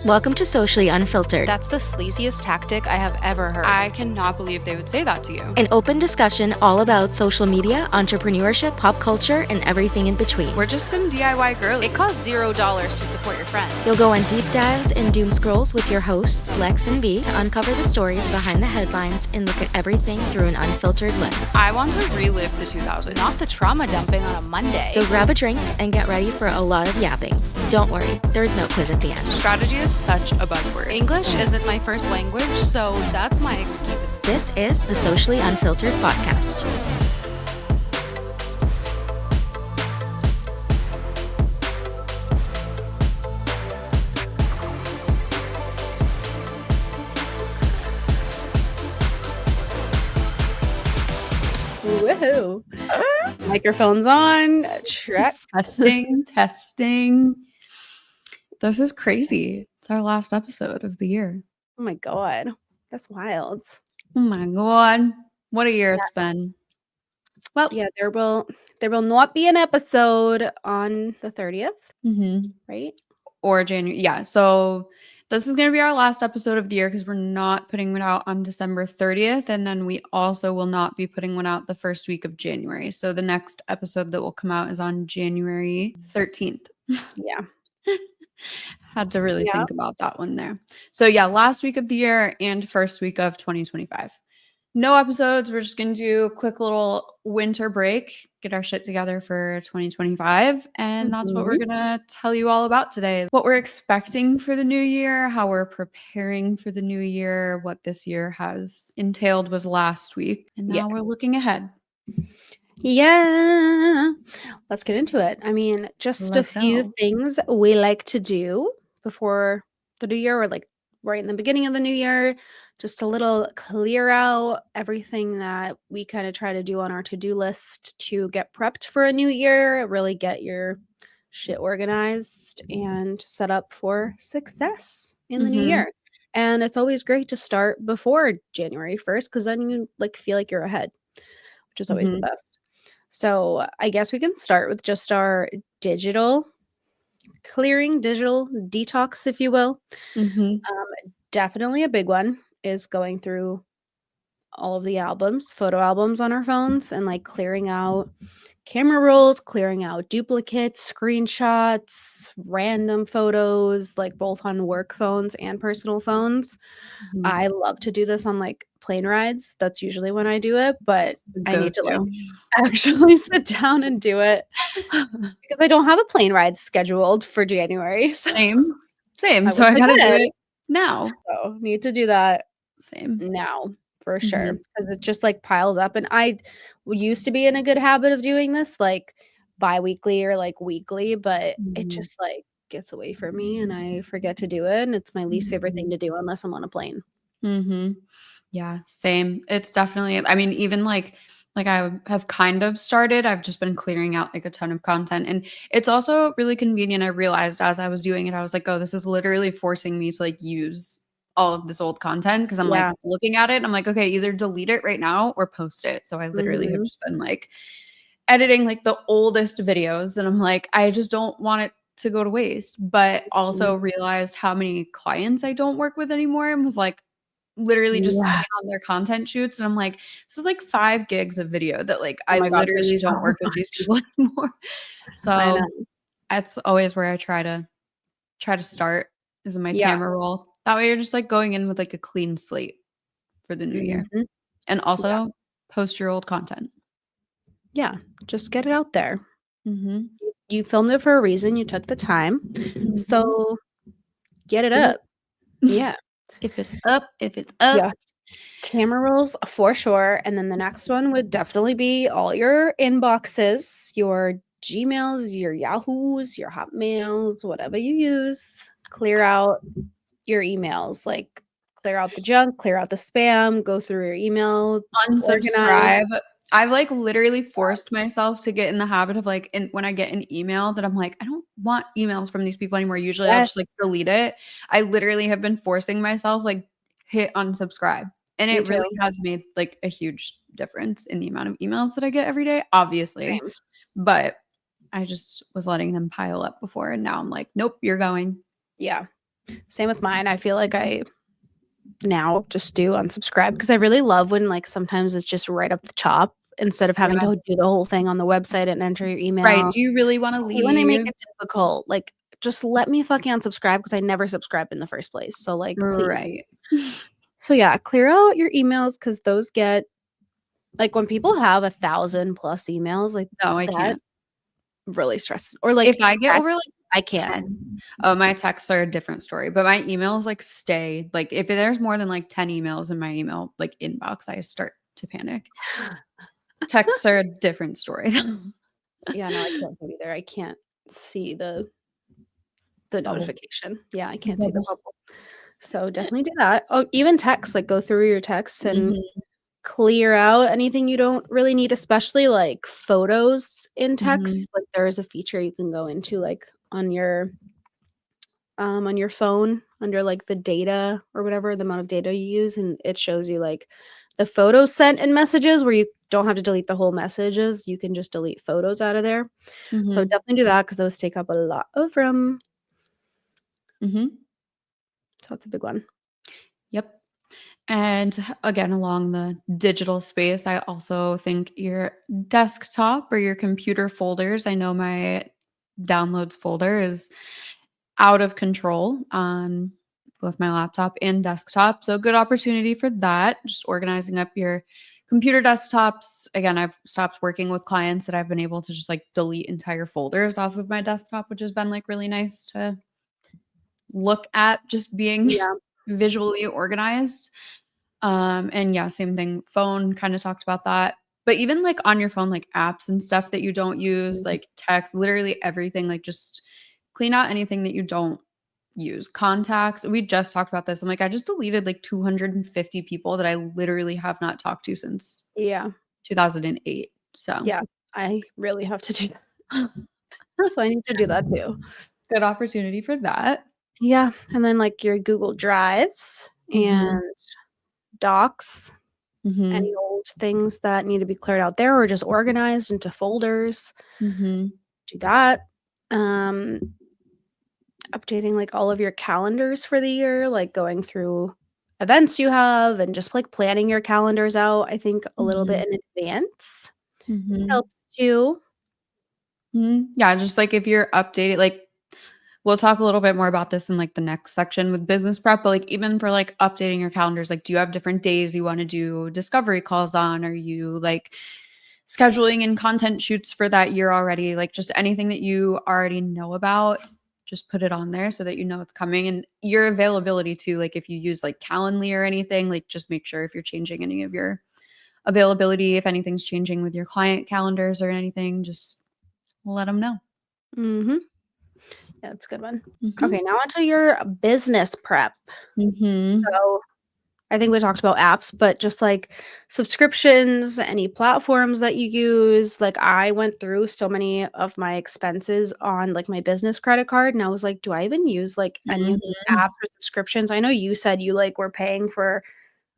Welcome to Socially Unfiltered, That's the sleaziest tactic I have ever heard. I cannot believe they would say that to you. an open discussion all about social media, entrepreneurship, pop culture, and everything in between. We're just some DIY girlies. It costs $0 to support your friends. You'll go on deep dives and doom scrolls with your hosts, Lex and V, to uncover the stories behind the headlines and look at everything through an unfiltered lens. I want to relive the 2000s. Not the trauma dumping on a Monday. So grab a drink and get ready for a lot of yapping. Don't worry, there's no quiz at the end. Strategy is such a buzzword. English isn't my first language, so that's my excuse. This is the Socially Unfiltered podcast. Woohoo! Microphone's on. Check. Testing. This is crazy. It's our last episode of the year. Oh my god, that's wild. Oh my god. What a year it's been. Well, Yeah, there will not be an episode on the 30th, right? or January. Yeah. So this is going to be our last episode of the year because we're not putting it out on December 30th. And then we also will not be putting one out the first week of January. So the next episode that will come out is on January 13th. Yeah. Had to really think about that one there. So yeah, last week of the year and first week of 2025. No episodes. We're just going to do a quick little winter break, get our shit together for 2025. And that's what we're going to tell you all about today. What we're expecting for the new year, how we're preparing for the new year, what this year has entailed was last week. And now we're looking ahead. Yeah. Let's get into it. I mean, just Let's a few go. things we like to do before the new year, or like right in the beginning of the new year. Just a little clear out everything that we kind of try to do on our to-do list to get prepped for a new year, really get your shit organized and set up for success in the new year. And it's always great to start before January 1st because then you like feel like you're ahead, which is always the best. So I guess we can start with just our digital clearing, digital detox, if you will. Definitely a big one is going through all of the albums, photo albums on our phones, and like clearing out camera rolls, clearing out duplicates, screenshots, random photos, like both on work phones and personal phones. I love to do this on like plane rides. That's usually when I do it, but I need to like actually sit down and do it because I don't have a plane ride scheduled for January. So Same. I So I wish I got to do did. it now. So need to do that Same. now for sure because it just like piles up. And I used to be in a good habit of doing this like bi-weekly or like weekly, but it just like gets away from me and I forget to do it. And it's my least favorite thing to do unless I'm on a plane. Yeah, same. It's definitely, I mean, even like I have kind of started, I've just been clearing out like a ton of content. And it's also really convenient. I realized as I was doing it, I was like, oh, this is literally forcing me to like use all of this old content because I'm like looking at it. And I'm like, okay, either delete it right now or post it. So I literally have just been like editing like the oldest videos. And I'm like, I just don't want it to go to waste. But also realized how many clients I don't work with anymore and was like, literally just sitting on their content shoots. And I'm like, this is like 5 gigs of video that like I literally don't work with these people anymore. So that's always where I try to start is in my camera roll. That way you're just like going in with like a clean slate for the new year. And also post your old content. Yeah. Just get it out there. You filmed it for a reason. You took the time. So get it up. Yeah. If it's up. Yeah. Camera rolls for sure. And then the next one would definitely be all your inboxes, your Gmails, your Yahoos, your Hotmails, whatever you use. Clear out your emails, like clear out the junk, clear out the spam, go through your email, unsubscribe. I've like literally forced myself to get in the habit of like when I get an email that I'm like, I don't want emails from these people anymore. Usually I'll just like delete it. I literally have been forcing myself like hit unsubscribe. And it really has made like a huge difference in the amount of emails that I get every day, obviously. Same. But I just was letting them pile up before. And now I'm like, nope, you're going. Yeah. Same with mine. I feel like I now just do unsubscribe because I really love when like sometimes it's just right up the top instead of having to Yes. do the whole thing on the website and enter your Right. email. Do you really wanna I hate when they make leave? it difficult. Like, just let me fucking unsubscribe because I never subscribed in the first place. So like, please. Right. So yeah, clear out your emails because those get like when people have 1,000 plus emails, like No, I that can't. really stresses. Or like If I get over, like, texts, I can't. 10. Oh, my texts are a different story, but my emails, like, stay like, if there's more than, like, 10 emails in my email, like, inbox, I start to panic. Texts are a different story. Yeah, no, I can't do either. I can't see the Bubble. notification. Yeah, I can't see the Bubble. bubble. So definitely do that. Oh, even text, like go through your texts and Mhm, clear out anything you don't really need, especially like photos in mhm, text. Like there is a feature you can go into like on your phone under like the data or whatever, the amount of data you use, and it shows you like the photos sent in messages where you don't have to delete the whole messages. You can just delete photos out of there. So mhm, definitely do that because those take up a lot of room. mhm. So that's a big one. Yep. And again, along the digital space, I also think your desktop or your computer folders. I know my downloads folder is out of control on both my laptop and desktop. So, good opportunity for that. Just organizing up your computer desktops. Again, I've stopped working with clients that I've been able to just like delete entire folders off of my desktop, which has been like really nice to look at just being Yeah. visually organized. And yeah, same thing. Phone kind of talked about that. But even like on your phone, like apps and stuff that you don't use, Mhm. like text, literally everything, like just clean out anything that you don't use. Contacts. We just talked about this. I'm like, I just deleted like 250 people that I literally have not talked to since Yeah. 2008. So Yeah. I really have to do that. So I need to do that too. good opportunity for that. Yeah, and then, like, your Google Drives Mm-hmm. and Docs, Mm-hmm. any old things that need to be cleared out there or just organized into folders, Mm-hmm. do that. Um, updating, like, all of your calendars for the year, like, going through events you have and just, like, planning your calendars out, I think, a little Mm-hmm. bit in advance Mm-hmm. helps too. Mhm. Yeah, just like if you're updated, like we'll talk a little bit more about this in like the next section with business prep, but like even for like updating your calendars, like do you have different days you want to do discovery calls on? Are you like scheduling and content shoots for that year already? Like just anything that you already know about, just put it on there so that you know it's coming and your availability too. Like if you use like Calendly or anything, like just make sure if you're changing any of your availability, if anything's changing with your client calendars or anything, just let them know. Mhm. Yeah, that's a good one. Mhm. Okay, now onto your business prep. Mhm. So I think we talked about apps, but just like subscriptions, any platforms that you use. Like I went through so many of my expenses on like my business credit card and I was like, do I even use like any of these Mhm. apps or subscriptions? I know you said you like were paying for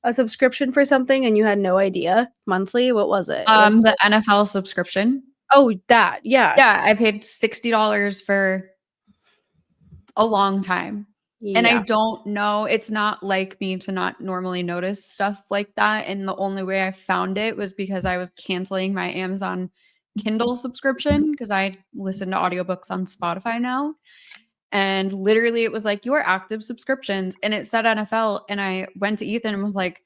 a subscription for something and you had no idea monthly. What was it? It was The NFL subscription. oh that. Yeah. Yeah, I paid $60 for a long time. And I Yeah. don't know, it's not like me to not normally notice stuff like that, and the only way I found it was because I was canceling my Amazon Kindle subscription because I listen to audiobooks on Spotify now. And literally it was like your active subscriptions and it said NFL and I went to Ethan and was like,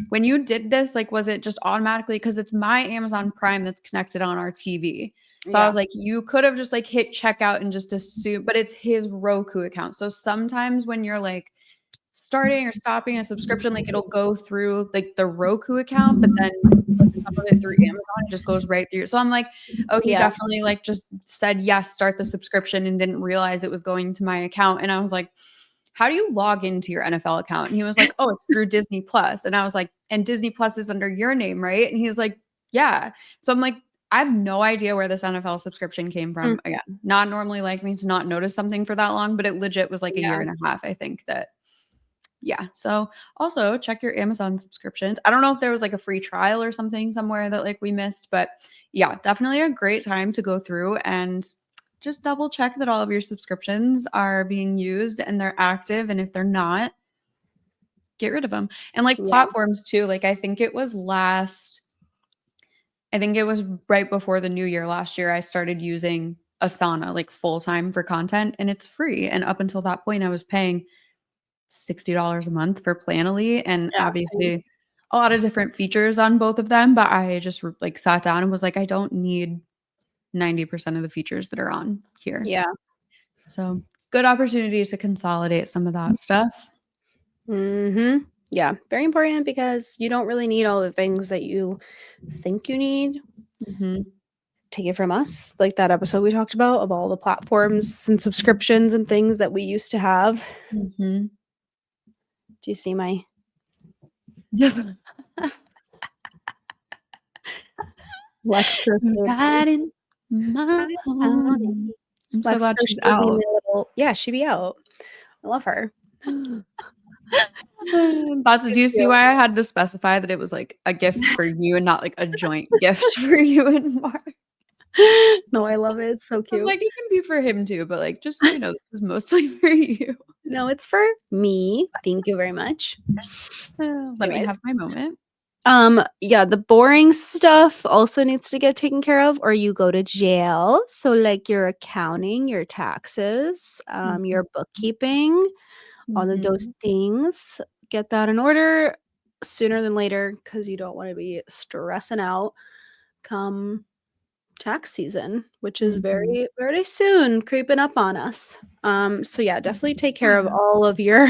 when you did this, like, was it just automatically because it's my Amazon Prime that's connected on our TV. So I Yeah. was like, you could have just like hit checkout and just assume, but it's his Roku account. So sometimes when you're like starting or stopping a subscription, like it'll go through like the Roku account, but then like some of it through Amazon, it just goes right through. So I'm like, oh, he Yeah. definitely like just said yes, start the subscription and didn't realize it was going to my account. And I was like, how do you log into your NFL account? And he was like, oh, it's through Disney Plus. And I was like, and Disney Plus is under your name, right? And he's like, yeah. So I'm like, I have no idea where this NFL subscription came Mm, from. Again, not normally like me to not notice something for that long, but it legit was like a year yeah. and a half, I think that yeah. So also check your Amazon subscriptions. I don't know if there was like a free trial or something somewhere that like we missed, but yeah, definitely a great time to go through and just double check that all of your subscriptions are being used and they're active. And if they're not, get rid of them. And like Yeah. platforms too. Like I think it was right before the new year last year, I started using Asana like full time for content, and it's free. And up until that point, I was paying $60 a month for Planoly, and Yeah. Same. obviously a lot of different features on both of them. But I just like sat down and was like, I don't need 90% of the features that are on here. Yeah. So good opportunity to consolidate some of that stuff. Mm-hmm. Yeah. Very important because you don't really need all the things that you think you need. Mm-hmm. Take it from us, like that episode we talked about of all the platforms and subscriptions and things that we used to have. Mm-hmm. Do you see my Lex Riding my pony. I'm so Lex glad she's showed me out. my little, yeah, she be out. I love her. Bats, do you see why I had to specify that it was like a gift for you and not like a joint gift for you and Mark? No, I love it. It's so I'm cute. like, it can be for him too, but like, just so you know, this is mostly for you. No, it's for me. Thank you very much. Let me Anyways. have my moment. Yeah, the boring stuff also needs to get taken care of, or you go to jail. So like your accounting, your taxes, your bookkeeping, all of those things. Get that in order sooner than later because you don't want to be stressing out come tax season, which is very, very soon creeping up on us. So yeah, definitely take care of all of your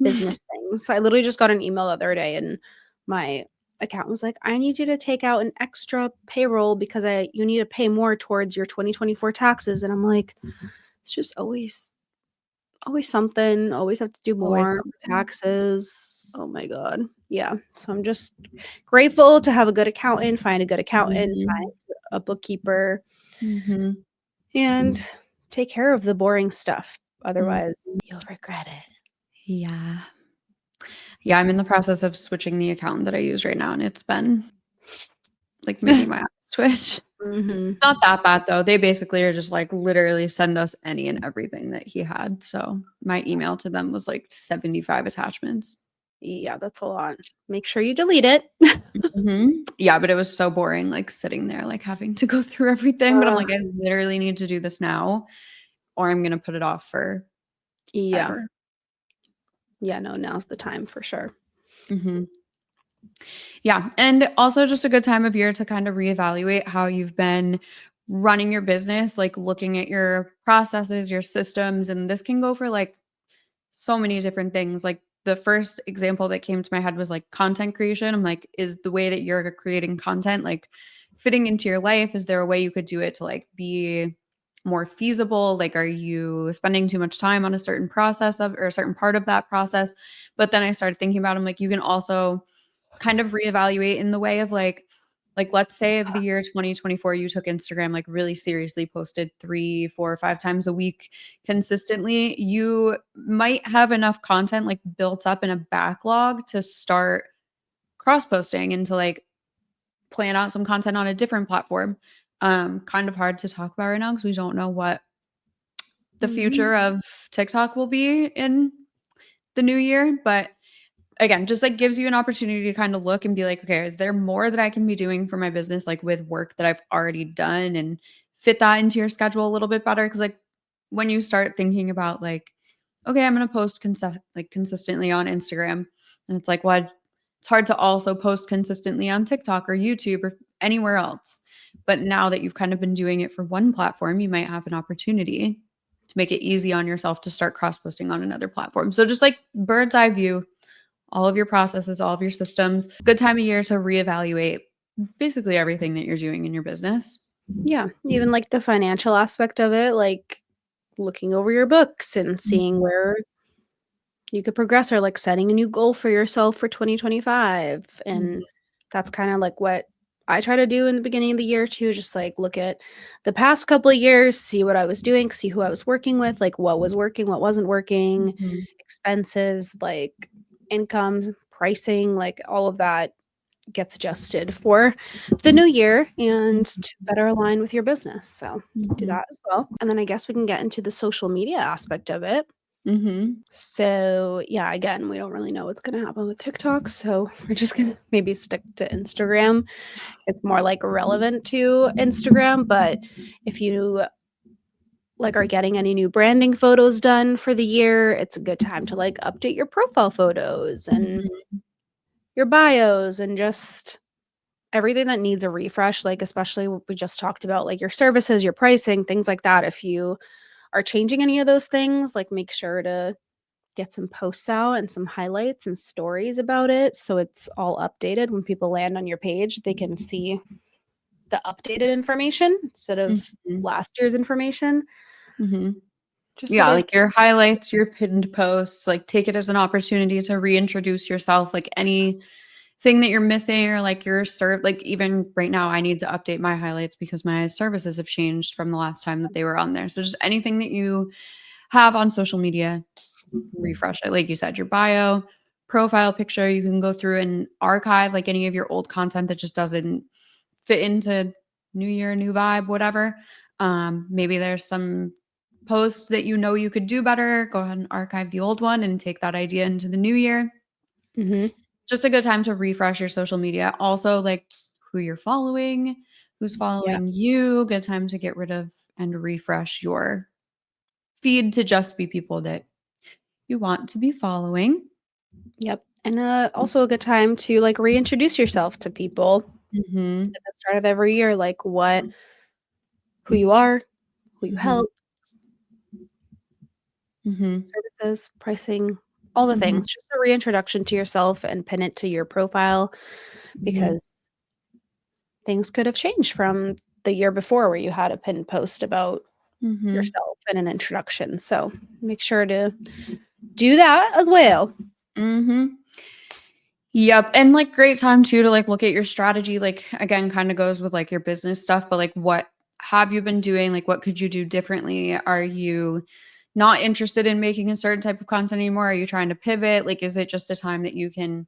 business things. I literally just got an email the other day and my account was like, I need you to take out an extra payroll because you need to pay more towards your 2024 taxes. And I'm like, it's just always something, always have to do Always more something. taxes. Oh my God. Yeah. So I'm just grateful to have a good accountant, find a good accountant, find a bookkeeper, and take care of the boring stuff. Otherwise, you'll regret it. Yeah. Yeah, I'm in the process of switching the accountant that I use right now, and it's been like making my eyes twitch. It's not that bad though. They basically are just like literally send us any and everything that he had. So my email to them was like 75 attachments. Yeah, that's a lot. Make sure you delete it. Yeah, but it was so boring, like sitting there, like having to go through everything. But I'm like, I literally need to do this now, or I'm gonna put it off for ever. Yeah, no, now's the time for sure. Yeah. And also just a good time of year to kind of reevaluate how you've been running your business, like looking at your processes, your systems. And this can go for like so many different things. Like the first example that came to my head was like content creation. I'm like, is the way that you're creating content like fitting into your life? Is there a way you could do it to like be more feasible? Like, are you spending too much time on a certain process of or a certain part of that process? But then I started thinking about, I'm like, you can also kind of reevaluate in the way of like let's say of the year 2024 you took Instagram like really seriously, posted 3 4 5 times a week consistently, you might have enough content like built up in a backlog to start cross posting and to like plan out some content on a different platform. Kind of hard to talk about right now because we don't know what the future of TikTok will be in the new year, but again, just like gives you an opportunity to kind of look and be like, okay, is there more that I can be doing for my business, like with work that I've already done, and fit that into your schedule a little bit better? Cause like when you start thinking about like, okay, I'm going to post consistently on Instagram, and it's like, well, it's hard to also post consistently on TikTok or YouTube or anywhere else. But now that you've kind of been doing it for one platform, you might have an opportunity to make it easy on yourself to start cross posting on another platform. So just like bird's eye view, all of your processes, all of your systems. Good time of year to reevaluate basically everything that you're doing in your business. Yeah, even like the financial aspect of it, like looking over your books and seeing where you could progress, or like setting a new goal for yourself for 2025. And that's kind of like what I try to do in the beginning of the year too, just like look at the past couple of years, see what I was doing, see who I was working with, like what was working, what wasn't working, expenses, like income, pricing, like all of that. gets adjusted for the new year and to better align with your business. So do Mhm. that as well. And then I guess we can get into the social media aspect of it. Mhm. So yeah, again, we don't really know what's going to happen with TikTok. So we're just going to maybe stick to Instagram. It's more like relevant to Instagram. But if you like are getting any new branding photos done for the year, it's a good time to like update your profile photos and Mhm. your bios and just everything that needs a refresh, like especially what we just talked about, like your services, your pricing, things like that. If you are changing any of those things, like make sure to get some posts out and some highlights and stories about it so it's all updated. When people land on your page, they can see the updated information instead of Mhm. last year's information. Mhm. Just a Yeah, good like your highlights, your pinned posts, like take it as an opportunity to reintroduce yourself, like anything that you're missing or like your like even right now I need to update my highlights because my services have changed from the last time that they were on there. So just anything that you have on social media, refresh it. Like you said, your bio, profile picture, you can go through and archive like any of your old content that just doesn't fit into new year, new vibe, whatever. Maybe there's some posts that you know you could do better. Go ahead and archive the old one and take that idea into the new year. Mhm. Just a good time to refresh your social media. Also, like who you're following, who's Yeah. following you. Good time to get rid of and refresh your feed to just be people that you want to be following. Yep. And also a good time to like reintroduce yourself to people Mhm. at the start of every year, like who you are, who you Mhm. help, Mhm. services, pricing, all the things. Mhm. Just a reintroduction to yourself and pin it to your profile Mhm. because things could have changed from the year before where you had a pinned post about Mhm. yourself and an introduction. So make sure to do that as well. Mhm. Yep, and, like, great time too to, like, look at your strategy, like, again, kinda goes with, like, your business stuff, but, like, what have you been doing? Like, what could you do differently? Are you not interested in making a certain type of content anymore? Are you trying to pivot? Like, is it just a time that you can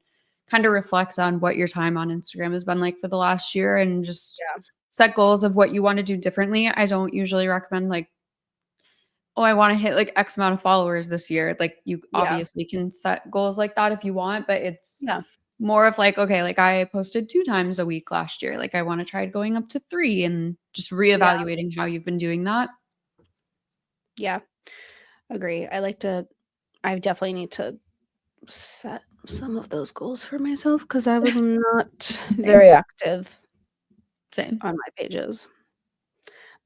kinda reflect on what your time on Instagram has been like for the last year and just Yeah. set goals of what you wanna do differently? I don't usually recommend, like, "Oh, I wanna hit, like, X amount of followers this year." Like, you Yeah. obviously can set goals like that if you want, but it's Yeah. more of like, okay, like I posted 2 times a week last year, like I wanna try going up to 3 and just Yeah. reevaluating how you've been doing that. Yeah. Agree. I definitely need to set some of those goals for myself because I was not Same, very active same. on my pages.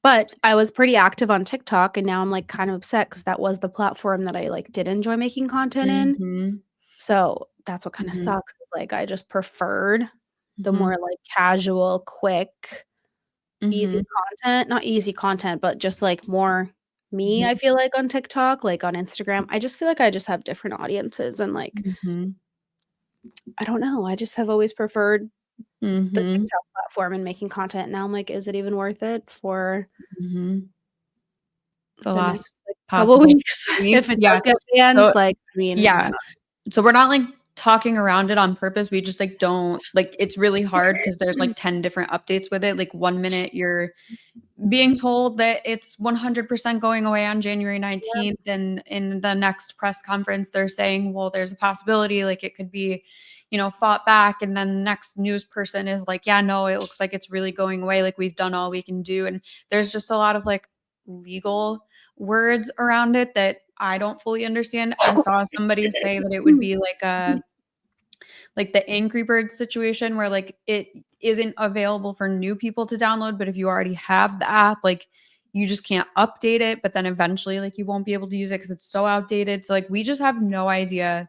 But I was pretty active on TikTok and now I'm like kind of upset because that was the platform that I like did enjoy making content in. Mhm, So that's what kind of mhm, sucks is like I just preferred the more mhm, like casual, quick, easy mhm, content, not easy content, but just like more me, I mhm, feel like on TikTok, like on Instagram. I just feel like I just have different audiences and like mhm, I don't know, I just have always preferred the mhm, TikTok platform and making content. Now I'm like, is it even worth it for mhm. The the last next like couple possible weeks if weeks, it yeah. does get banned? So Like, I mean, why yeah. not? So we're not, like, talking around it on purpose, we just, like, don't like, it's really hard because there's, like, 10 different updates with it, like, 1 minute you're being told that it's 100% going away on January Yeah, 19th, and in the next press conference, they're saying, "Well, there's a possibility, like, it could be, fought back," and then the next news person is like, "Yeah, no, it looks like it's really going away, like, we've done all we can do," and there's just a lot of, like, legal words around it that I don't fully understand. I saw somebody say that it would be like the Angry Birds situation where like it isn't available for new people to download, but if you already have the app, like you just can't update it, but then eventually like you won't be able to use it because it's so outdated. So like we just have no idea.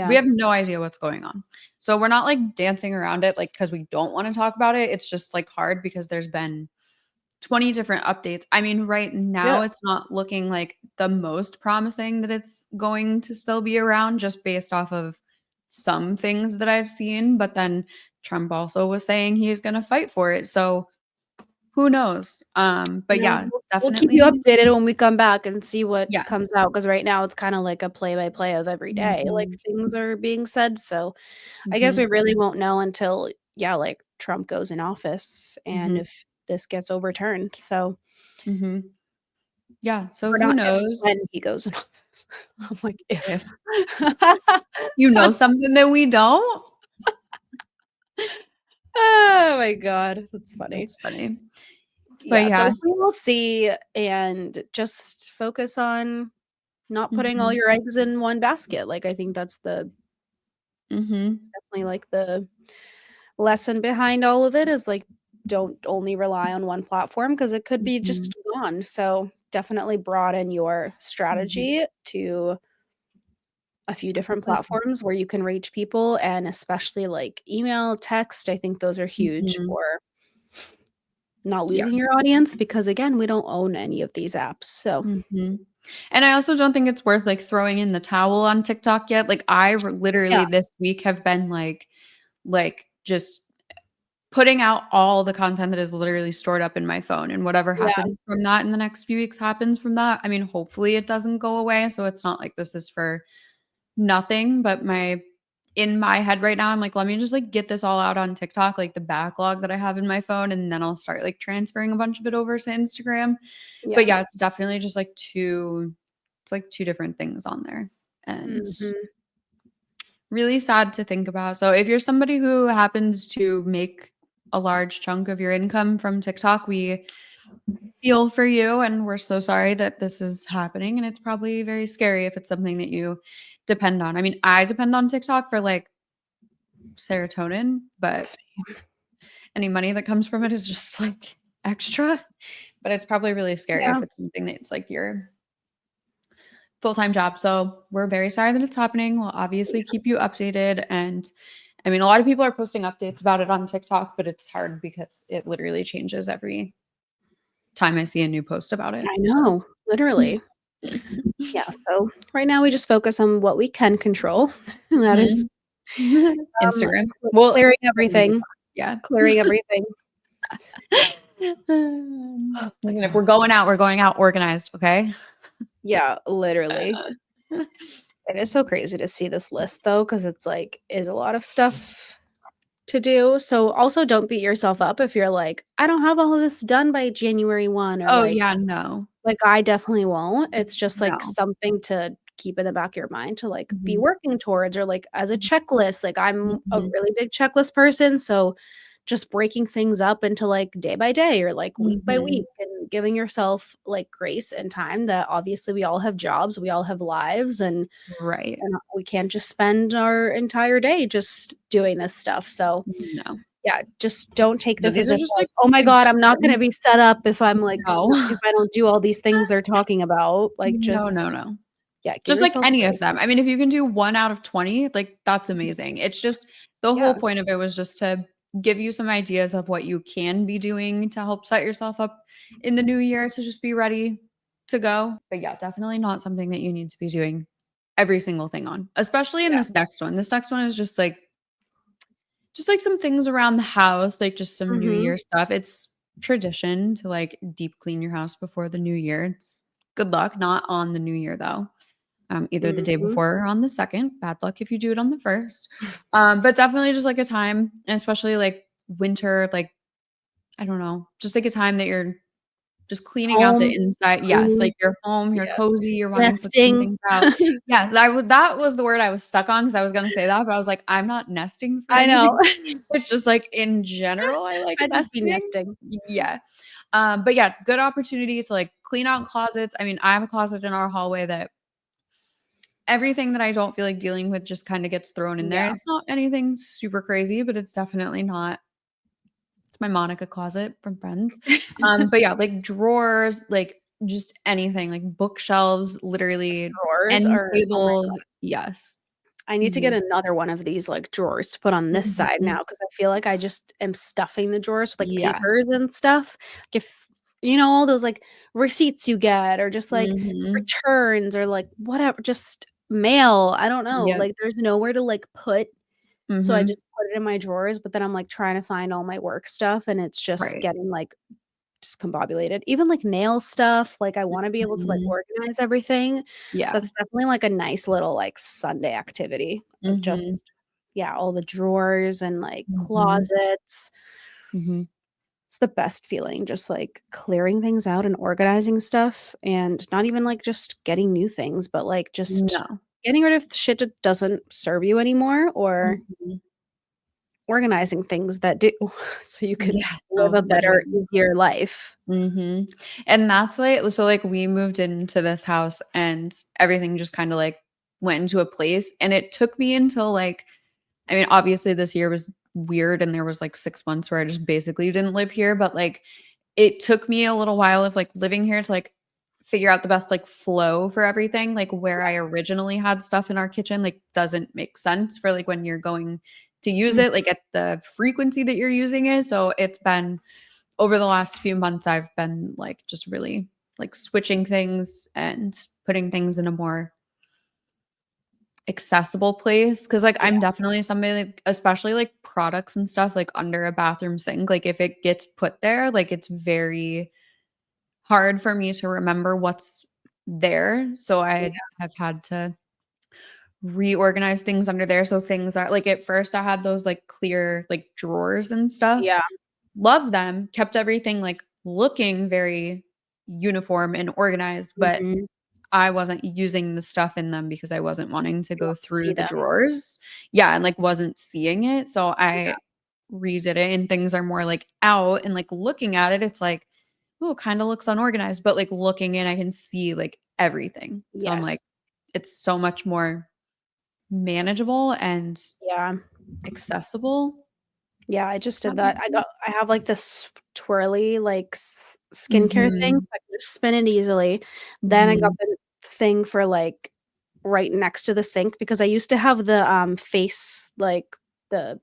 We yeah, have no idea what's going on. So we're not like dancing around it like because we don't want to talk about it. It's just like hard because there's been 20 different updates. I mean, right yeah, now it's not looking like the most promising that it's going to still be around just based off of some things that I've seen, but then Trump also was saying he's going to fight for it. So who knows? But yeah. yeah, We'll keep you definitely. updated when we come back and see what comes Yes. out. Because right now it's kinda like a play-by-play of every day, like, Mhm. things are being said, so I guess we Mhm. really won't know until yeah, like Trump goes in office and Mhm. if this gets overturned. So Mhm. Yeah, so or who not if, knows when he goes in office. I'm like, if. if you know something that we don't? Oh my god, that's funny. That's funny. But Yeah, yeah. so we will see and just focus on not putting all Mhm. your eggs in one basket. Like, I think Mhm. it's definitely like the lesson behind all of it is like don't only rely on one platform because it could be Mhm. just gone. So definitely broaden your Mhm. strategy to a few Other different places. platforms where you can reach people and especially like email, text. I think those are huge Mhm. for not Yeah. losing your audience because again, we don't own any of these apps. So Mhm. And I also don't think it's worth, like, throwing in the towel on TikTok yet. Like, I r yeah, literally this week have been, just putting out all the content that is literally stored up in my phone, and whatever yeah, happens from that in the next few weeks happens from that. I mean, hopefully, it doesn't go away, so it's not like this is for nothing, but my in my head right now, I'm like, "Let me just, like, get this all out on TikTok, like, the backlog that I have in my phone, and then I'll start, like, transferring a bunch of it over to Instagram." But, yeah. yeah, it's definitely just, like, 2 different things on there, and Mhm. really sad to think about. So if you're somebody who happens to make a large chunk of your income from TikTok, we feel for you and we're so sorry that this is happening. And it's probably very scary if it's something that you depend on. I mean, I depend on TikTok for like serotonin, but any money that comes from it is just like extra. But it's probably really scary Yeah. if it's something that's like your full-time job. So we're very sorry that it's happening. We'll obviously keep you updated. And I mean, a lot of people are posting updates about it on TikTok, but it's hard because it literally changes every time I see a new post about it. I So know, literally. Yeah, so right now we just focus on what we can control, and that is, Mhm. Instagram. Well, clearing and everything, TikTok, yeah. clearing everything. Oh my Listen, if god. we're going out, we're going out organized, okay? Yeah, literally. It is so crazy to see this list though, because it's like, is a lot of stuff to do, so also don't beat yourself up if you're like, "I don't have all of this done by January 1," or Oh, yeah, no. like, I definitely won't. It's just, like, No. something to keep in the back of your mind to, like, be Mhm. working towards or, like, as a checklist. Like, I'm a Mhm. really big checklist person, so just breaking things up into, like, day by day or, like, week by week Mhm. and giving yourself, like, grace and time that obviously we all have jobs, we all have lives, Right. and we can't just spend our entire day just doing this stuff. So, No. yeah, just don't take No, this these as are if just, like, like, "Oh my god, I'm not gonna suggestions. be set up if I'm, like, No. if I don't do all these things they're talking about." Like, No, no, just no. yeah, give Just like yourself any of grace. them. I mean, if you can do 1 out of 20, like, that's amazing. It's just the whole Yeah. point of it was just to give you some ideas of what you can be doing to help set yourself up in the new year to just be ready to go. But yeah, definitely not something that you need to be doing every single thing on, especially in Yeah. this next one. This next one is just like some things around the house, like just some New Mhm. Year stuff. It's tradition to like deep clean your house before the new year. It's good luck, not on the new year though. Either the day Mhm. before or on the second. Bad luck if you do it on the first. But definitely just like a time, and especially like winter, like I don't know, just like a time that you're just cleaning out the Home, inside. Yes, cleaning, like you're home, you're yeah. cozy, you're wanting to put some Nesting. things out. Yes, that was the word I was stuck on because I was gonna say that, but I was like, I'm not nesting for I know. anything. It's just like in general, I like I'd just be nesting. nesting. Yeah. But yeah, good opportunity to like clean out closets. I mean, I have a closet in our hallway that everything that I don't feel like dealing with just kinda gets thrown in there. Yeah. It's not anything super crazy, but it's definitely not it's my Monica closet from Friends. But yeah, like drawers, like just anything, like bookshelves, literally Drawers end are oh my tables. god. Yes. I need to get Mhm. another one of these, like, drawers to put on this side Mhm. now because I feel like I just am stuffing the drawers with, like, Yeah. papers and stuff. Like, if you know, all those, like, receipts you get or just, like, Mhm. returns or, like, whatever, just mail, I don't know, Yep. like, there's nowhere to, like, put so I Mhm. just put it in my drawers, but then I'm, like, trying to find all my work stuff, and it's just Right. getting, like, discombobulated. Even, like, nail stuff, like, I wanna be able to, like, Mhm. organize everything. So Yeah. that's definitely, like, a nice little, like, Sunday activity of Mhm. just, yeah, all the drawers and like Mhm. closets. Mhm. It's the best feeling, just like clearing things out and organizing stuff, and not even like just getting new things, but like just No. getting rid of shit that doesn't serve you anymore, or Mhm. organizing things that do, so you can Yeah, live no, a better, literally. easier life. Mhm. And that's like so, like, we moved into this house and everything just kinda, like, went into a place, and it took me until, like I mean, obviously, this year was weird, and there was, like, 6 months where I just basically didn't live here, but, like, it took me a little while of, like, living here to, like, figure out the best, like, flow for everything, like, where I originally had stuff in our kitchen, like, doesn't make sense for, like, when you're going to use Mhm. it, like, at the frequency that you're using it, so it's been over the last few months, I've been, like, just really, like, switching things and putting things in a more accessible place. Because like, Yeah. I'm definitely somebody, like especially, like, products and stuff, like, under a bathroom sink, like, if it gets put there, like, it's very hard for me to remember what's there, so Yeah. I have had to reorganize things under there, so things are like, at first, I had those, like, clear, like, drawers and stuff. Yeah. Love them, kept everything, like, looking very uniform and organized, but Mhm. I wasn't using the stuff in them because I wasn't wanting to You go want to see through the them. drawers. Yeah, and, like, wasn't seeing it, so Yeah. I redid it, and things are more, like, out, and, like, looking at it, it's like, "Ooh, it kinda looks unorganized," but, like, looking in, I can see, like, everything. So I'm like, Yes. it's so much more manageable and Yeah. accessible. Yeah, I just That did that. makes sense. I have, like, this twirly, like, skincare thing, so Mhm. I can just spin it easily. Then I got Mhm. the thing for, like, right next to the sink, because I used to have the, the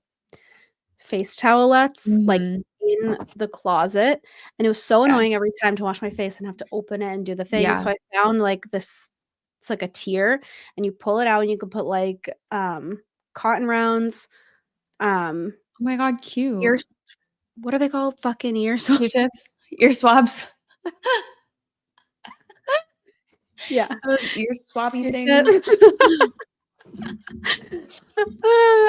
face towelettes, like, Mhm. in the closet, and it was so Yeah. annoying every time to wash my face and have to open it and do the thing, Yeah. so I found, like, this it's like a tier, and you pull it out, and you can put, like, cotton rounds, um, Oh my god, cute. ears what are they called? Fucking ears Q-tips, ear swabs. Yeah. Those ear swabby Ear things. tips.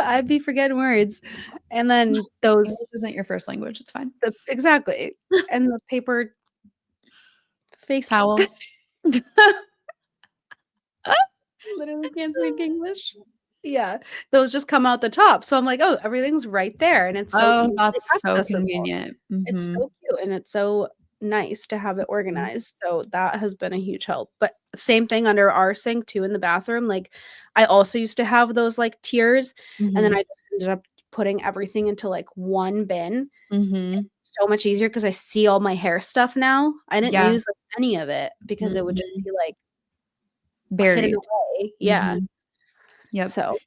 I'd be forgetting words, and then those English isn't your first language, it's fine. the exactly, and the paper face Towels. literally can't speak English. Yeah, those just come out the top, so I'm like, "Oh, everything's right there, and it's so Oh, easily that's so accessible." convenient. It's Mhm. so cute, and it's so nice to have it Mhm. organized, so that has been a huge help, but same thing under our sink too in the bathroom, like, I also used to have those, like, tiers, and then Mhm. I just ended up putting everything into, like, one bin. Mhm. So much easier because I see all my hair stuff now. I didn't use, Yes. like, any of it because it would just Mhm. be, like, hidden Buried. away. Yeah. Mhm. Yep. So,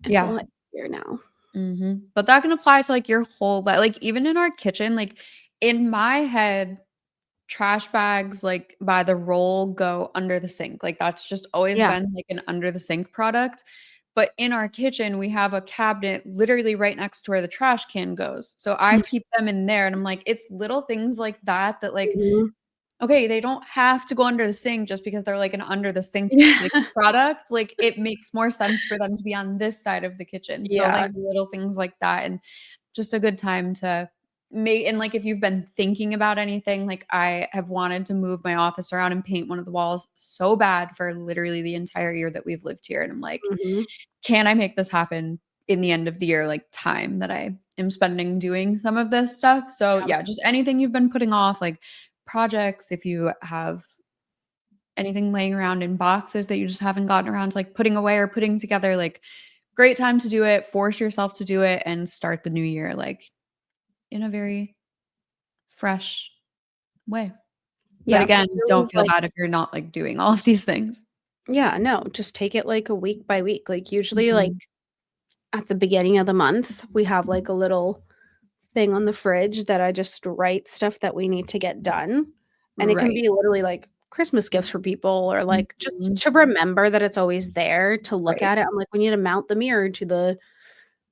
it's a Yeah. lot easier now. Mhm. But that can apply to, like, your whole like, even in our kitchen, like, in my head, trash bags, like, by the roll go under the sink, like, that's just always Yeah. been, like, an under the sink product, but in our kitchen, we have a cabinet literally right next to where the trash can goes, so I keep them in there, and I'm like, it's little things like that that, like, Mhm. okay, they don't have to go under the sink just because they're, like, an under the sink, like, Yeah. product, like, it makes more sense for them to be on this side of the kitchen, so, Yeah. like, little things like that, and just a good time to make and, like, if you've been thinking about anything, like, I have wanted to move my office around and paint one of the walls so bad for literally the entire year that we've lived here, and I'm like, Mhm. "Can I make this happen in the end of the year, like, time that I am spending doing some of this stuff?" So, Yeah. yeah, just anything you've been putting off, like, projects, if you have anything laying around in boxes that you just haven't gotten around to, like, putting away or putting together, like, great time to do it, force yourself to do it, and start the new year, like, in a very fresh way. But Yeah. again, Really, don't feel like bad if you're not, like, doing all of these things. yeah, no, just take it, like, a week by week. Like, usually, like, Mhm. at the beginning of the month, we have, like, a little thing on the fridge that I just write stuff that we need to get done, and it can Right. be literally, like, Christmas gifts for people or, like, just Mhm. to remember that it's always there to look Right. at it. I'm like, "We need to mount the mirror to the,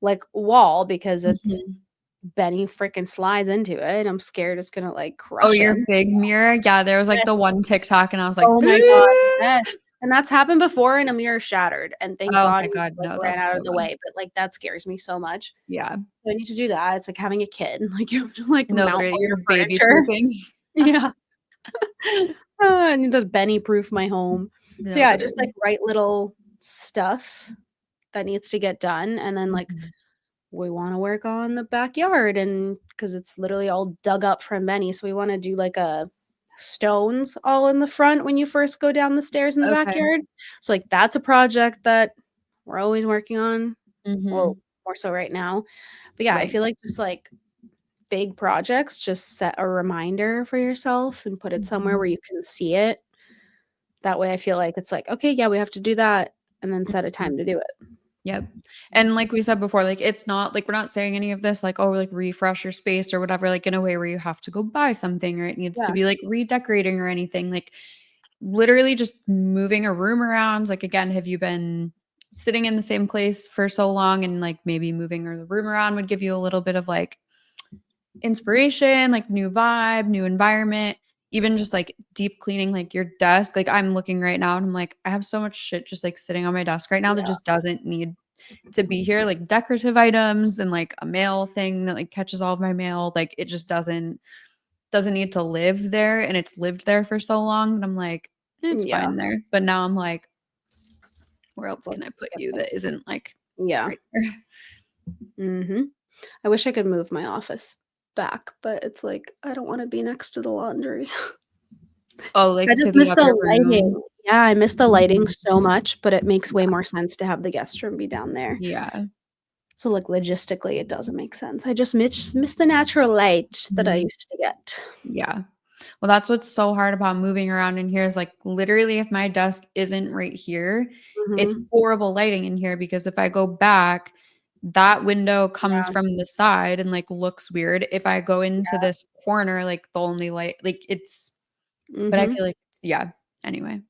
like, wall because it's Mhm. Benny freaking slides into it. I'm scared it's gonna like Oh, crush your him. big mirror? Yeah, there was like the one TikTok and I was like, Oh my god, "Boo." yes. And that's happened before and a mirror shattered, and thank Oh God my he, god, like, no, ran that's out so of the bad. way, but, like, that scares me so much. Yeah. So I need to do that. It's like having a kid, like, you have to, like, No, mount literally, all you're your baby furniture. proofing. Yeah. I need to Benny-proof my home. So, No, yeah, just, like, literally. write little stuff that needs to get done, and then, like, Mhm. we wanna work on the backyard, and because it's literally all dug up from Benny, so we wanna do, like, a stones all in the front when you first go down the stairs in the Okay. backyard. So, like, that's a project that we're always working on, or Mhm. more so right now. But, yeah, I Right. feel like just, like, big projects, just set a reminder for yourself and put it somewhere Mhm. where you can see it. That way I feel like it's like, "Okay, yeah, we have to do that," and then set a Mhm. time to do it. Yep. And like we said before, like it's not like we're not saying any of this like, oh, like refresh your space or whatever, like in a way where you have to go buy something or it needs to Yeah. be like redecorating or anything. Like literally just moving a room around. Like again, have you been sitting in the same place for so long and like maybe moving the room around would give you a little bit of like inspiration, like new vibe, new environment, even just like deep cleaning like your desk. Like I'm looking right now and I'm like, I have so much shit just like sitting on my desk right now that Yeah. just doesn't need to be here, like decorative items and like a mail thing that like catches all of my mail. Like it just doesn't need to live there and it's lived there for so long. And I'm like, it's Yeah. fine there. But now I'm like, where else can I Let's put get you that this. isn't like Yeah. right there? Mhm. I wish I could move my office back, but it's like, I don't wanna be next to the laundry. Oh, I like to just the miss the other lighting. room. Yeah, I miss the lighting Mhm. so much, but it makes way Yeah. more sense to have the guest room be down there. Yeah. So, like, logistically, it doesn't make sense. I just miss the natural light that I Mhm. used to get. Yeah. Well, that's what's so hard about moving around in here is like literally if my desk isn't right here, it's Mhm. horrible lighting in here because if I go back, that window comes Yeah, from the side and like looks weird. If I go into yeah. this corner, like the only light, like it's, but I Mhm. feel like, yeah. Anyway,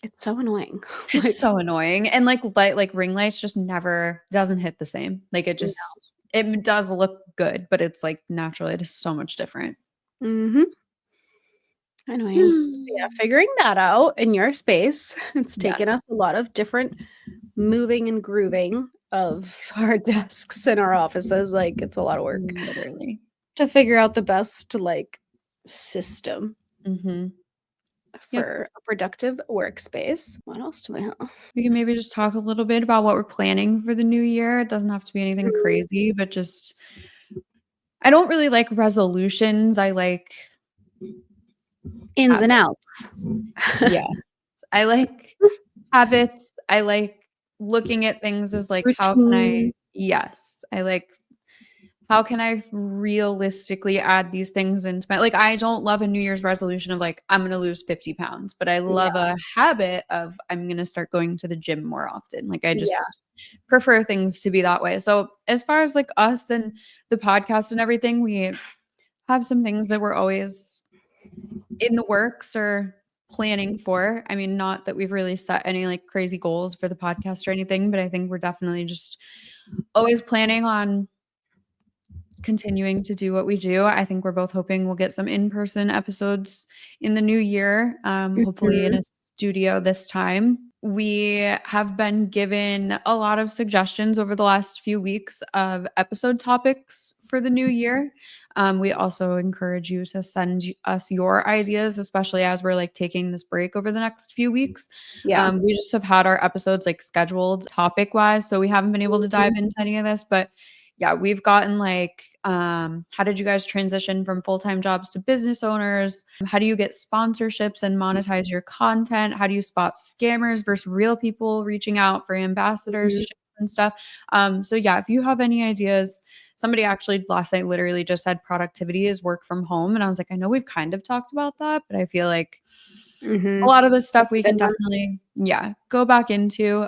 It's so annoying. it's Like, so annoying. And like like ring lights just never doesn't hit the same. Like it no. just, it does look good, but it's like naturally, it is so much different. Mhm. Annoying. So, yeah, figuring that out in your space, it's taken us a Yes. lot of different moving and grooving of our desks in our offices, like, it's a lot of work Literally. to figure out the best, like, system Mhm. Yep. for a productive workspace. What else do we have? We can maybe just talk a little bit about what we're planning for the new year. It doesn't have to be anything Mm, crazy, but just I don't really like resolutions. I like ins and habits. outs. Yeah. I like habits. I like looking at things as like how can I Routine. yes. I like how can I realistically add these things into my like I don't love a New Year's resolution of like I'm gonna lose 50 pounds, but I love Yeah, a habit of I'm gonna start going to the gym more often. Like I yeah. just prefer things to be that way. So as far as like us and the podcast and everything, we have some things that we're always in the works or planning for. I mean, not that we've really set any like crazy goals for the podcast or anything, but I think we're definitely just always planning on continuing to do what we do. I think we're both hoping we'll get some in-person episodes in the new year, hopefully in Mhm. a studio this time. We have been given a lot of suggestions over the last few weeks of episode topics for the new year. We also encourage you to send us your ideas, especially as we're like taking this break over the next few weeks. Yeah. We just have had our episodes like scheduled topic wise, so we haven't been able to dive Mhm. into any of this, but yeah, we've gotten like, how did you guys transition from full-time jobs to business owners? How do you get sponsorships and monetize your content? How do you spot scammers versus real people reaching out for Mhm. ambassadorships and stuff? So yeah, if you have any ideas, somebody actually last night literally just said productivity is work from home. And I was like, I know we've kind of talked about that, but I feel like a Mhm. lot of this stuff That's a we good can one. definitely, yeah, go back into.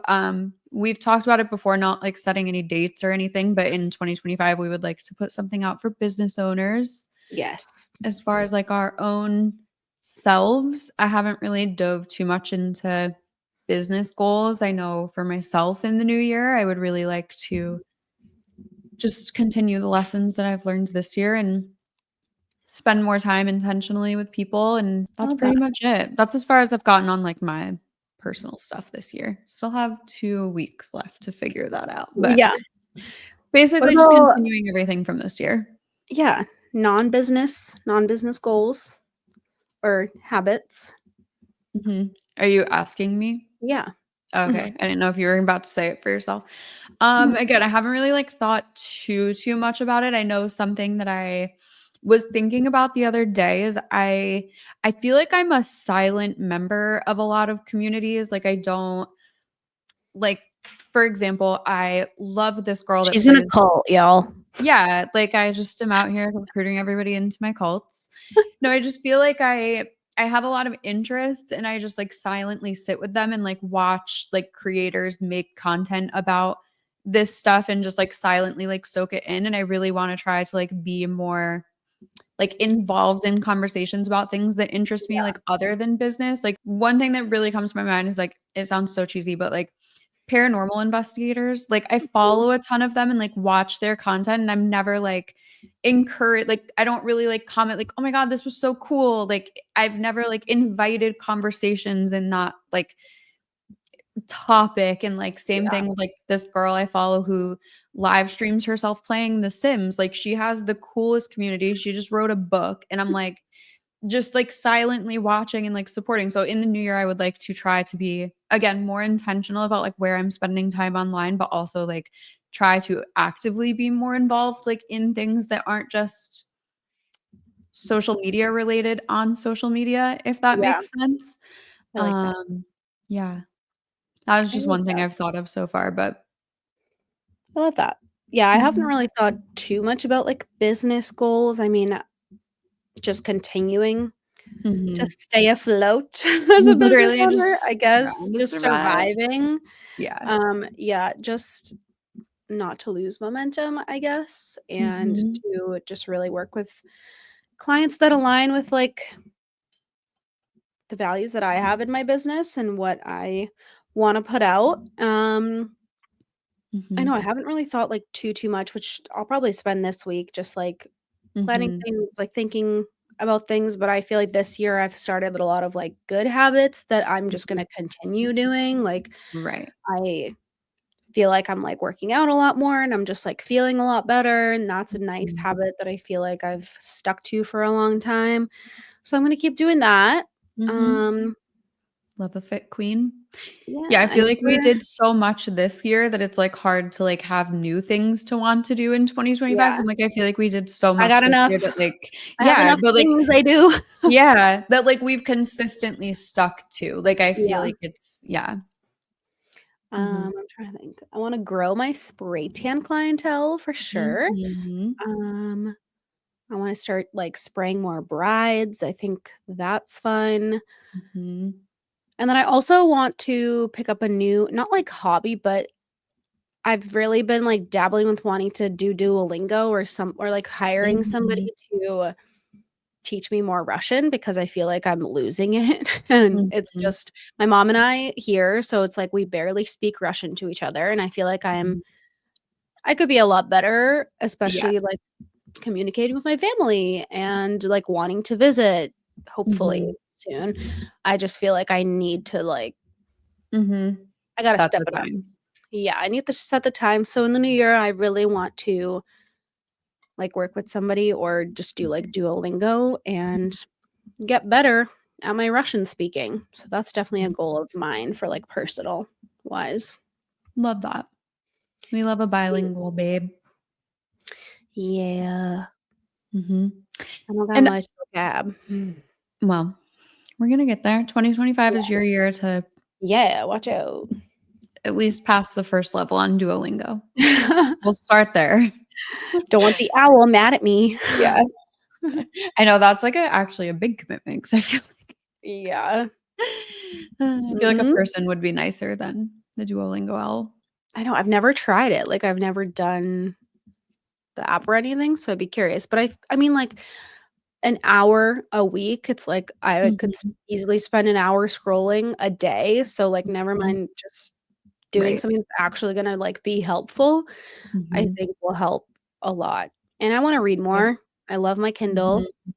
We've talked about it before, not like setting any dates or anything, but in 2025, we would like to put something out for business owners. Yes. As far as like our own selves, I haven't really dove too much into business goals. I know for myself in the new year, I would really like to just continue the lessons that I've learned this year and spend more time intentionally with people, and I that's love that. pretty much it. That's as far as I've gotten on, like, my personal stuff this year. Still have 2 weeks left to figure that out, but Yeah. What basically just about continuing everything from this year. yeah, non-business goals or habits? Mhm. Are you asking me? Yeah. Okay, I didn't know if you were about to say it for yourself. Mhm. Again, I haven't really, like, thought too much about it. I know something that I was thinking about the other day is I feel like I'm a silent member of a lot of communities, like, I don't like, for example, I love this girl that She's in a plays. cult, y'all. Yeah, like, I just am out here recruiting everybody into my cults. No, I just feel like I have a lot of interests, and I just, like, silently sit with them and, like, watch, like, creators make content about this stuff and just, like, silently, like, soak it in, and I really wanna try to, like, be more, like, involved in conversations about things that interest me, like, other than business. Like, one thing that really comes to my mind is, like, it sounds so cheesy, but, like, paranormal investigators. Like, I Mhm. follow a ton of them and, like, watch their content, and I'm never, like, I don't really, like, comment, like, "Oh my god, this was so cool." Like, I've never, like, invited conversations in that, like, topic, and, like, same Yeah. thing with, like, this girl I follow who live streams herself playing The Sims. Like, she has the coolest community, she just wrote a book, and I'm, like, just, like, silently watching and, like, supporting. So in the new year, I would like to try to be, again, more intentional about, like, where I'm spending time online, but also, like, try to actively be more involved, like, in things that aren't just social media related on social media, if that Yeah, makes sense. I like that. Um, yeah, that was I just like one thing that. I've thought of so far, but I love that. Yeah, I haven't mhm, really thought too much about, like, business goals. I mean, just continuing to mhm. stay afloat as a business Literally owner, just I guess, trying to just survive. surviving. Yeah. Yeah, just not to lose momentum, I guess, and Mhm, to just really work with clients that align with, like, the values that I have in my business and what I wanna put out. I know I mhm, haven't really thought, like, too much, which I'll probably spend this week just, like, planning mhm, things, like, thinking about things, but I feel like this year I've started a lot of, like, good habits that I'm just mhm. gonna continue doing, like, Right. I feel like I'm, like, working out a lot more, and I'm just, like, feeling a lot better, and that's a nice Mhm. habit that I feel like I've stuck to for a long time, so I'm gonna keep doing that. Mhm. Um, Love a fit queen. Yeah, I yeah, feel and like we we're did so much this year that it's, like, hard to, like, have new things to want to do in 2025, 'cause yeah, I'm like, I feel like we did so I much got this year enough. that, like I have yeah, enough but, like things I do. yeah, that, like, we've consistently stuck to. Like, I feel Yeah. like it's yeah. Mhm. I'm trying to think. I wanna grow my spray tan clientele for sure. Mhm. Um, I wanna start, like, spraying more brides. I think that's fun. Mhm. And then I also want to pick up a new not like hobby, but I've really been, like, dabbling with wanting to do Duolingo or, like, hiring somebody Mhm. to teach me more Russian because I feel like I'm losing it, and it's Mhm. just my mom and I here, so it's like we barely speak Russian to each other, and I feel like Mhm. I could be a lot better, Yeah. especially, like, communicating with my family and, like, wanting to visit, hopefully, Mhm. soon. I just feel like I need to, like Mhm. I gotta Set step the it up. time. Yeah, I need to set the time, so in the new year, I really want to, like, work with somebody or just do, like, Duolingo and get better at my Russian speaking. So that's definitely a Mhm. goal of mine for, like, personal wise. Love that. We love a bilingual babe. Yeah, Mhm. I don't got And much vocab. well, we're gonna get there. 2025 is your year to Yeah, watch out. at least pass the first level on Duolingo. We'll start there. Don't want the owl mad at me. Yeah. I know that's, like, actually a big commitment 'cause Yeah. I feel like a Mhm. person would be nicer than the Duolingo owl. I know, I've never tried it, like, I've never done the app or anything, so I'd be curious, but I mean, like, an hour a week, it's like I could s Mhm. easily spend an hour scrolling a day, so, like, never Mhm. mind just doing Right. something that's actually going to like be helpful, I Mhm. think will help a lot. And I want to read Yeah. more. I love my Kindle. Mhm.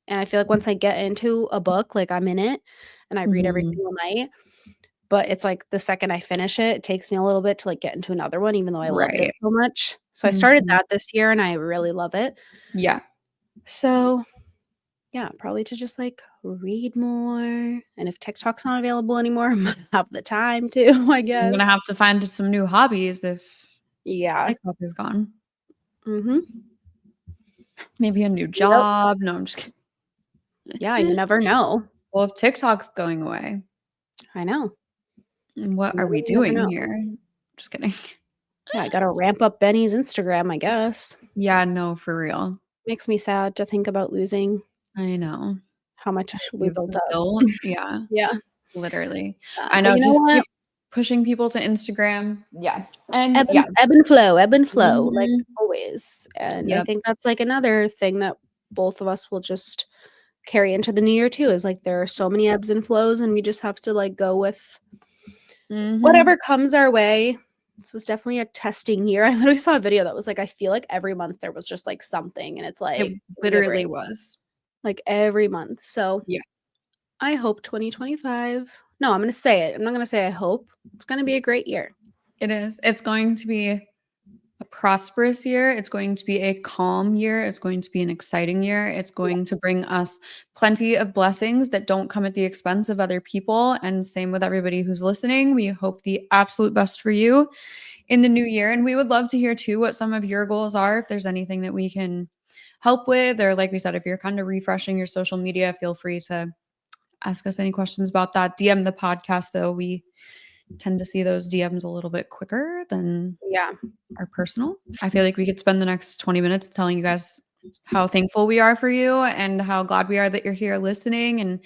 And I feel like once I get into a book, like I'm in it and I read every Mhm. single night. But it's like the second I finish it, it takes me a little bit to like get into another one, even though I loved it Right. so much. So I started Mhm. that this year and I really love it. Yeah. So yeah, probably to just like read more. And if TikTok's not available anymore, I'm gonna have the time to, I I'm gonna guess. have to find some new hobbies if Yeah. TikTok is gone. Mhm. Maybe a new Yep. job. No, I'm just kidding. Yeah, you never know. Well, if TikTok's going away, I know. what You are never we you never doing know. here? Just kidding. Yeah, I gotta ramp up Benny's Instagram, I guess. Yeah, no, for real. Makes me sad to think about losing I know. how much we You've built up. built yeah, Yeah. literally. I But know, you know just what? keep pushing people to Instagram. Yeah, and Ebb and yeah. ebb and flow, like Mhm. always. And I Yep. think that's like another thing that both of us will just carry into the new year too, is like there are so many ebbs and flows and we just have to like go with Mhm. whatever comes our way. This was definitely a testing year. I literally saw a video that was like, I feel like every month there was just like something and it's It like literally liberating, was. like every month. So Yeah, I hope 2025. No, I'm gonna say it. I'm not gonna say I hope. It's gonna be a great year. it is. It's going to be a prosperous year. It's going to be a calm year. It's going to be an exciting year. It's going to Yes. bring us plenty of blessings that don't come at the expense of other people. And same with everybody who's listening. We hope the absolute best for you in the new year. And we would love to hear too what some of your goals are. If there's anything that we can help with, or like we said, if you're kind of refreshing your social media, feel free to ask us any questions about that. DM the podcast, though. We tend to see those DMs a little bit quicker than Yeah. our personal. I feel like we could spend the next 20 minutes telling you guys how thankful we are for you and how glad we are that you're here listening and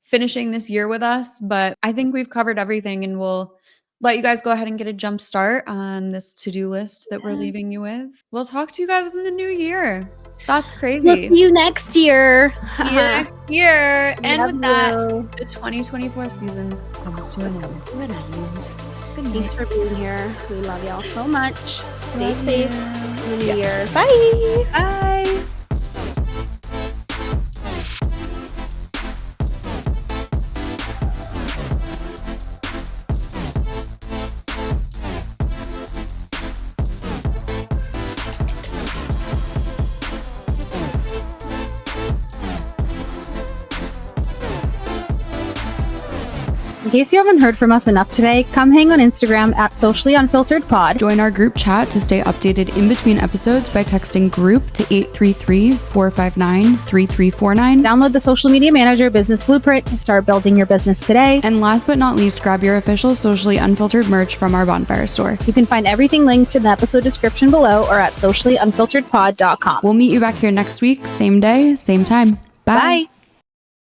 finishing this year with us. But I think we've covered everything and we'll let you guys go ahead and get a jump start on this to-do list that we're leaving you Yes. with. We'll talk to you guys in the new year. That's We'll crazy. see you next year. See you next year. And Love with that, you. the 2024 season comes to an end. To an end. Good night. Thanks for being here. We love y'all so much. Stay Love safe you. in the new year. Bye. Bye. In case you haven't heard from us enough today, come hang on Instagram at sociallyunfilteredpod. Join our group chat to stay updated in between episodes by texting group to 833-459-3349. Download the Social Media Manager Business Blueprint to start building your business today. And last but not least, grab your official Socially Unfiltered merch from our Bonfire store. You can find everything linked in the episode description below or at sociallyunfilteredpod.com. We'll meet you back here next week, same day, same time. Bye. Bye.